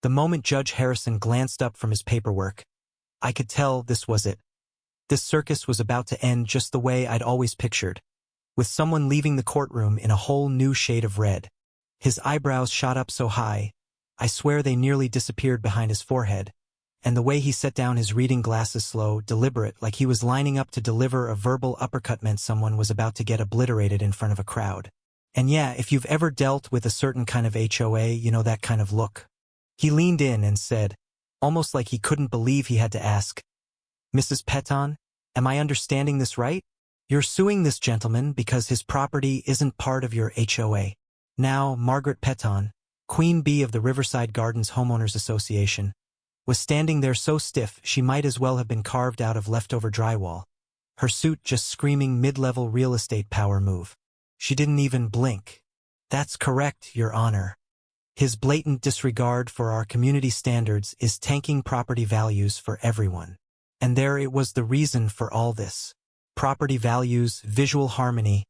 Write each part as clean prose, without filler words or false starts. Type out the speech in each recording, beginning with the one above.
The moment Judge Harrison glanced up from his paperwork, I could tell this was it. This circus was about to end just the way I'd always pictured, with someone leaving the courtroom in a whole new shade of red. His eyebrows shot up so high, I swear they nearly disappeared behind his forehead, and the way he set down his reading glasses slow, deliberate, like he was lining up to deliver a verbal uppercut meant someone was about to get obliterated in front of a crowd. And yeah, if you've ever dealt with a certain kind of HOA, you know that kind of look. He leaned in and said, almost like he couldn't believe he had to ask, "Mrs. Peton, am I understanding this right? You're suing this gentleman because his property isn't part of your HOA." Now, Margaret Peton, Queen Bee of the Riverside Gardens Homeowners Association, was standing there so stiff she might as well have been carved out of leftover drywall, her suit just screaming mid-level real estate power move. She didn't even blink. "That's correct, Your Honor. His blatant disregard for our community standards is tanking property values for everyone. And there it was, the reason for all this. Property values, visual harmony,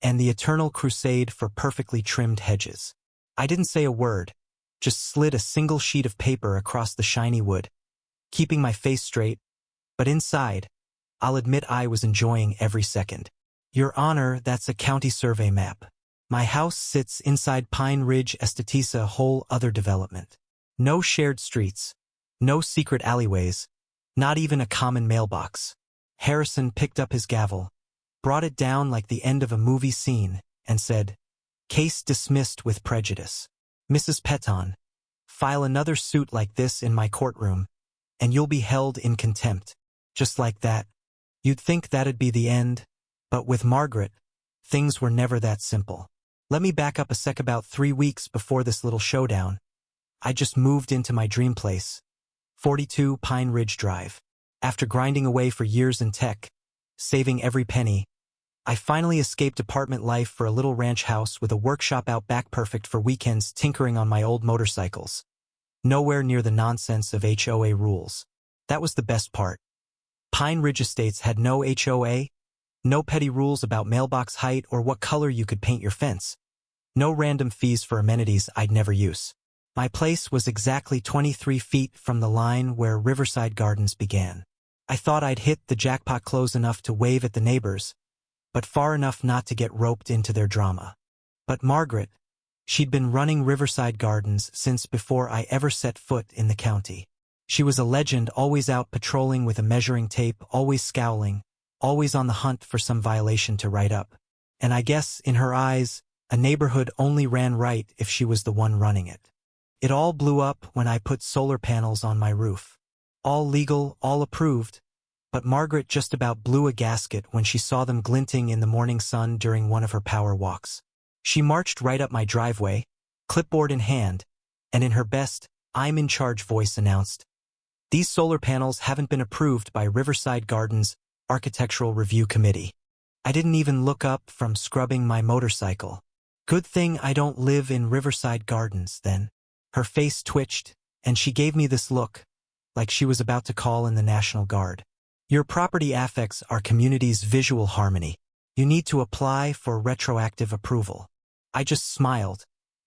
and the eternal crusade for perfectly trimmed hedges." I didn't say a word, just slid a single sheet of paper across the shiny wood, keeping my face straight, but inside, I'll admit I was enjoying every second. "Your Honor, that's a county survey map. My house sits inside Pine Ridge Estates, a whole other development. No shared streets, no secret alleyways, not even a common mailbox." Harrison picked up his gavel, brought it down like the end of a movie scene, and said, "Case dismissed with prejudice. Mrs. Peton, file another suit like this in my courtroom, and you'll be held in contempt." Just like that. You'd think that'd be the end, but with Margaret, things were never that simple. Let me back up a sec. About 3 weeks before this little showdown, I just moved into my dream place, 42 Pine Ridge Drive. After grinding away for years in tech, saving every penny, I finally escaped apartment life for a little ranch house with a workshop out back, perfect for weekends tinkering on my old motorcycles. Nowhere near the nonsense of HOA rules. That was the best part. Pine Ridge Estates had no HOA, no petty rules about mailbox height or what color you could paint your fence. No random fees for amenities I'd never use. My place was exactly 23 feet from the line where Riverside Gardens began. I thought I'd hit the jackpot close enough to wave at the neighbors, but far enough not to get roped into their drama. But Margaret, she'd been running Riverside Gardens since before I ever set foot in the county. She was a legend, always out patrolling with a measuring tape, always scowling, always on the hunt for some violation to write up. And I guess, in her eyes, a neighborhood only ran right if she was the one running it. It all blew up when I put solar panels on my roof. All legal, all approved, but Margaret just about blew a gasket when she saw them glinting in the morning sun during one of her power walks. She marched right up my driveway, clipboard in hand, and in her best, "I'm in charge" voice announced, "These solar panels haven't been approved by Riverside Gardens Architectural Review Committee." I didn't even look up from scrubbing my motorcycle. Good thing I don't live in Riverside Gardens, then. Her face twitched, and she gave me this look, like she was about to call in the National Guard. "Your property affects our community's visual harmony. You need to apply for retroactive approval." I just smiled,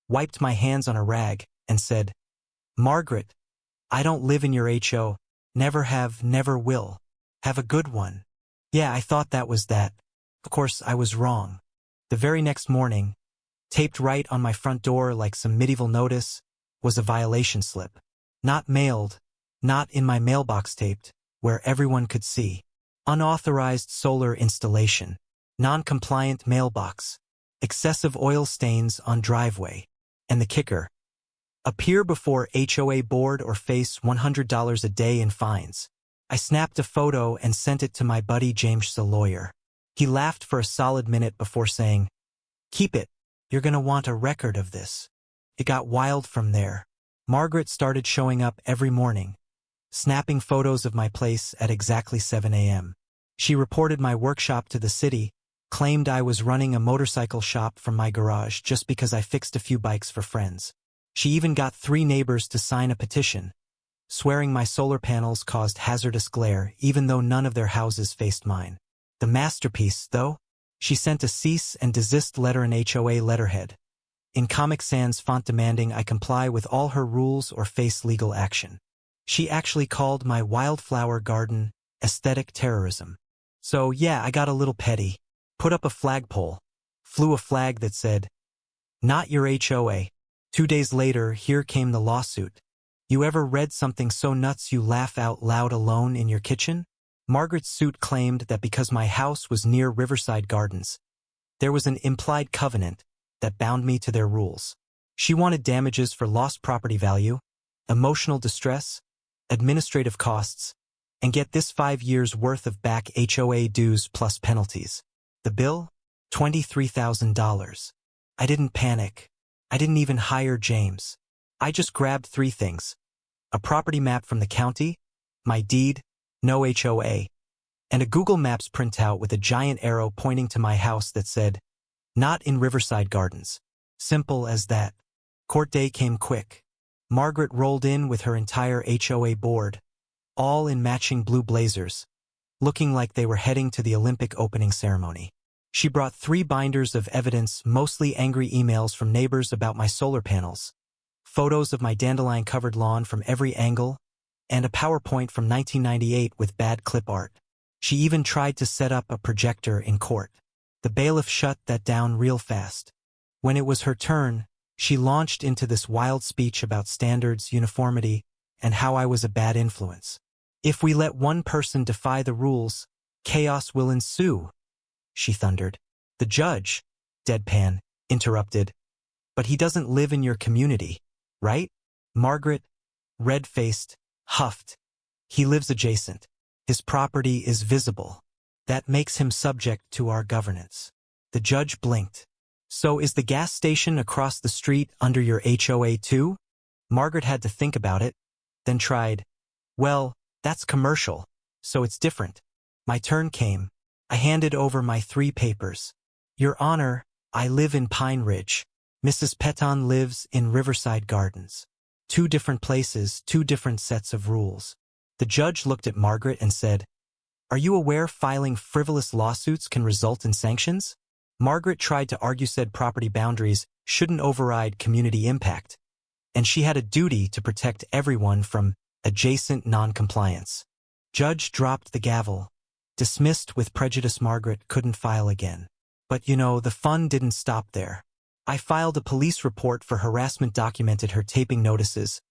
wiped my hands on a rag, and said, "Margaret, I don't live in your HO. Never have, never will. Have a good one." Yeah, I thought that was that. Of course, I was wrong. The very next morning, taped right on my front door like some medieval notice, was a violation slip. Not mailed, not in my mailbox, taped, where everyone could see. Unauthorized solar installation. Non-compliant mailbox. Excessive oil stains on driveway. And the kicker: appear before HOA board or face $100 a day in fines. I snapped a photo and sent it to my buddy James, the lawyer. He laughed for a solid minute before saying, "Keep it. You're gonna want a record of this." It got wild from there. Margaret started showing up every morning, snapping photos of my place at exactly 7 a.m. She reported my workshop to the city, claimed I was running a motorcycle shop from my garage just because I fixed a few bikes for friends. She even got 3 neighbors to sign a petition, swearing my solar panels caused hazardous glare even though none of their houses faced mine. The masterpiece, though? She sent a cease and desist letter in HOA letterhead, in Comic Sans font demanding I comply with all her rules or face legal action. She actually called my wildflower garden aesthetic terrorism. So yeah, I got a little petty. Put up a flagpole. Flew a flag that said, "Not your HOA." 2 days later, here came the lawsuit. You ever read something so nuts you laugh out loud alone in your kitchen? Margaret's suit claimed that because my house was near Riverside Gardens, there was an implied covenant that bound me to their rules. She wanted damages for lost property value, emotional distress, administrative costs, and get this 5 years' worth of back HOA dues plus penalties. The bill? $23,000. I didn't panic. I didn't even hire James. I just grabbed 3 things. A property map from the county, my deed, no HOA, and a Google Maps printout with a giant arrow pointing to my house that said, "Not in Riverside Gardens." Simple as that. Court day came quick. Margaret rolled in with her entire HOA board, all in matching blue blazers, looking like they were heading to the Olympic opening ceremony. She brought 3 binders of evidence, mostly angry emails from neighbors about my solar panels, photos of my dandelion-covered lawn from every angle, and a PowerPoint from 1998 with bad clip art. She even tried to set up a projector in court. The bailiff shut that down real fast. When it was her turn, she launched into this wild speech about standards, uniformity, and how I was a bad influence. If we let one person defy the rules, chaos will ensue, she thundered. The judge, deadpan, interrupted. But he doesn't live in your community, right? Margaret, red-faced, huffed. He lives adjacent. His property is visible. That makes him subject to our governance. The judge blinked. So is the gas station across the street under your HOA too? Margaret had to think about it, then tried. Well, that's commercial, so it's different. My turn came. I handed over my 3 papers. Your Honor, I live in Pine Ridge. Mrs. Peton lives in Riverside Gardens. 2 different places, 2 different sets of rules. The judge looked at Margaret and said, "Are you aware filing frivolous lawsuits can result in sanctions?" Margaret tried to argue said property boundaries shouldn't override community impact, and she had a duty to protect everyone from adjacent non-compliance. Judge dropped the gavel. Dismissed with prejudice. Margaret couldn't file again. But the fun didn't stop there. I filed a police report for harassment, documented her taping notices,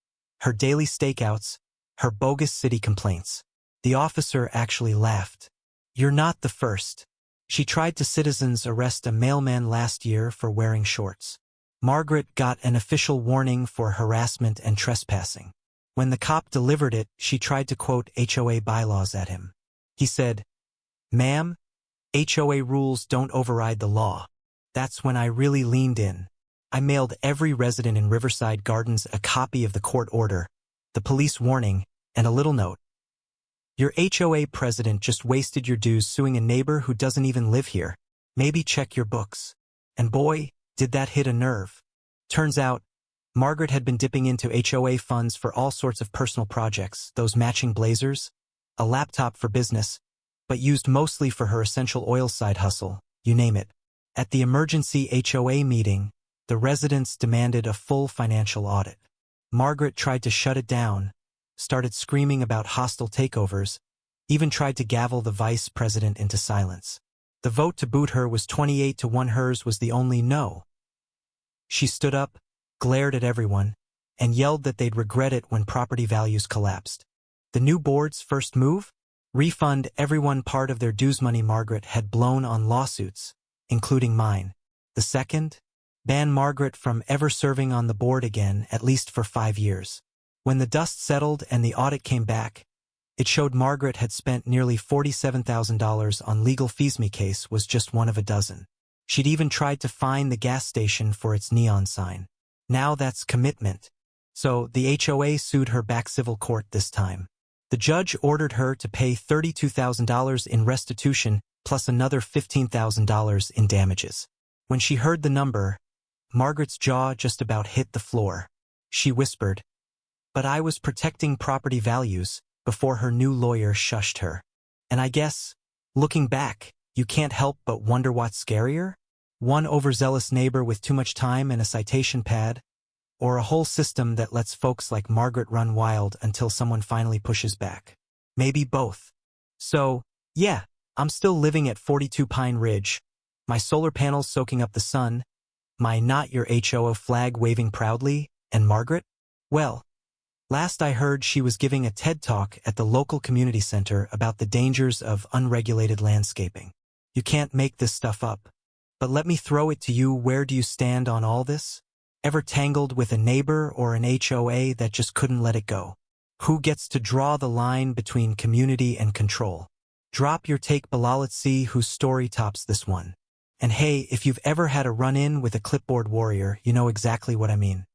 her daily stakeouts, her bogus city complaints. The officer actually laughed. You're not the first. She tried to citizens arrest a mailman last year for wearing shorts. Margaret got an official warning for harassment and trespassing. When the cop delivered it, she tried to quote HOA bylaws at him. He said, "Ma'am, HOA rules don't override the law." That's when I really leaned in. I mailed every resident in Riverside Gardens a copy of the court order, the police warning, and a little note. Your HOA president just wasted your dues suing a neighbor who doesn't even live here. Maybe check your books. And boy, did that hit a nerve. Turns out, Margaret had been dipping into HOA funds for all sorts of personal projects, those matching blazers, a laptop for business, but used mostly for her essential oil side hustle, you name it. At the emergency HOA meeting, the residents demanded a full financial audit. Margaret tried to shut it down, started screaming about hostile takeovers, even tried to gavel the vice president into silence. The vote to boot her was 28-1. Hers was the only no. She stood up, glared at everyone, and yelled that they'd regret it when property values collapsed. The new board's first move? Refund everyone part of their dues money Margaret had blown on lawsuits, including mine. The second? Ban Margaret from ever serving on the board again, at least for 5 years. When the dust settled and the audit came back, it showed Margaret had spent nearly $47,000 on legal fees. My case was just one of a dozen. She'd even tried to fine the gas station for its neon sign. Now that's commitment. So the HOA sued her back civil court this time. The judge ordered her to pay $32,000 in restitution plus another $15,000 in damages. When she heard the number, Margaret's jaw just about hit the floor. She whispered, "But I was protecting property values," before her new lawyer shushed her. And I guess, looking back, you can't help but wonder what's scarier? One overzealous neighbor with too much time and a citation pad? Or a whole system that lets folks like Margaret run wild until someone finally pushes back? Maybe both. So, yeah, I'm still living at 42 Pine Ridge, my solar panels soaking up the sun, my not your HOA flag waving proudly, and Margaret? Well, last I heard she was giving a TED Talk at the local community center about the dangers of unregulated landscaping. You can't make this stuff up. But let me throw it to you, where do you stand on all this? Ever tangled with a neighbor or an HOA that just couldn't let it go? Who gets to draw the line between community and control? Drop your take below, let's see whose story tops this one. And hey, if you've ever had a run-in with a clipboard warrior, you know exactly what I mean.